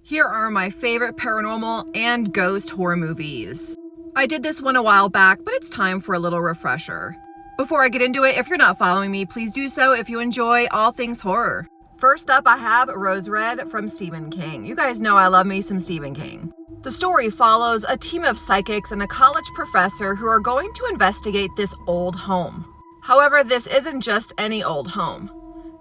Here are my favorite paranormal and ghost horror movies. I did this one a while back, but it's time for a little refresher. Before I get into it, if you're not following me, please do so if you enjoy all things horror. First up, I have Rose Red from Stephen King. You guys know I love me some Stephen King. The story follows a team of psychics and a college professor who are going to investigate this old home. However, this isn't just any old home.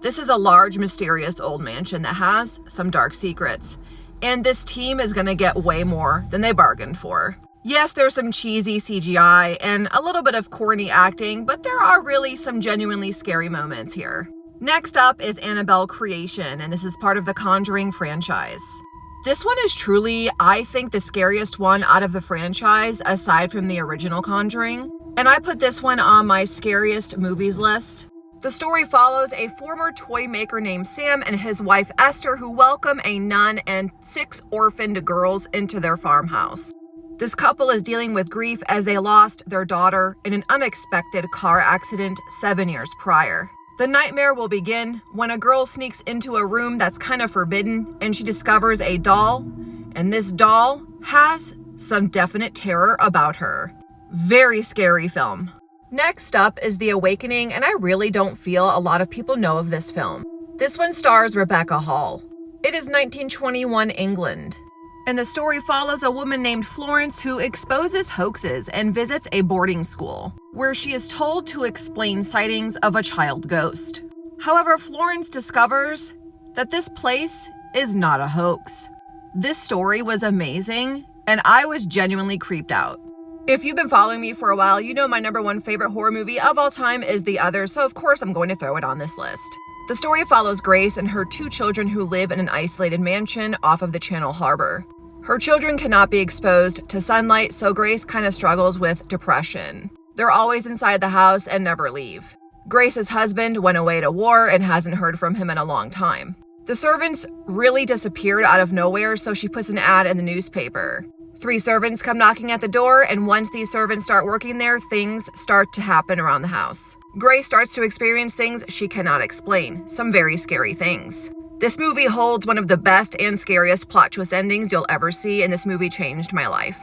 This is a large, mysterious old mansion that has some dark secrets. And this team is going to get way more than they bargained for. Yes, there's some cheesy CGI and a little bit of corny acting, but there are really some genuinely scary moments here. Next up is Annabelle Creation, and this is part of the Conjuring franchise. This one is truly, I think, the scariest one out of the franchise, aside from the original Conjuring. And I put this one on my scariest movies list. The story follows a former toy maker named Sam and his wife Esther, who welcome a nun and 6 orphaned girls into their farmhouse. This couple is dealing with grief as they lost their daughter in an unexpected car accident 7 years prior. The nightmare will begin when a girl sneaks into a room that's kind of forbidden and she discovers a doll, and this doll has some definite terror about her. Very scary film. Next up is The Awakening, and I really don't feel a lot of people know of this film. This one stars Rebecca Hall. It is 1921 England, and the story follows a woman named Florence who exposes hoaxes and visits a boarding school, where she is told to explain sightings of a child ghost. However, Florence discovers that this place is not a hoax. This story was amazing, and I was genuinely creeped out. If you've been following me for a while, you know my #1 favorite horror movie of all time is The Others, so of course I'm going to throw it on this list. The story follows Grace and her 2 children who live in an isolated mansion off of the Channel Harbor. Her children cannot be exposed to sunlight, so Grace kind of struggles with depression. They're always inside the house and never leave. Grace's husband went away to war and hasn't heard from him in a long time. The servants really disappeared out of nowhere, so she puts an ad in the newspaper. 3 servants come knocking at the door, and once these servants start working there, things start to happen around the house. Grace starts to experience things she cannot explain, some very scary things. This movie holds one of the best and scariest plot twist endings you'll ever see, and this movie changed my life.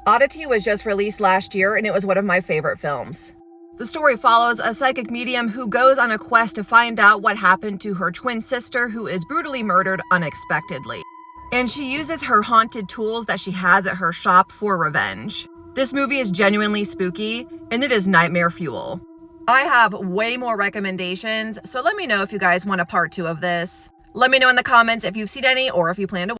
Oddity was just released last year, and it was one of my favorite films. The story follows a psychic medium who goes on a quest to find out what happened to her twin sister, who is brutally murdered unexpectedly. And she uses her haunted tools that she has at her shop for revenge. This movie is genuinely spooky, and it is nightmare fuel. I have way more recommendations, so let me know if you guys want a part 2 of this. Let me know in the comments if you've seen any or if you plan to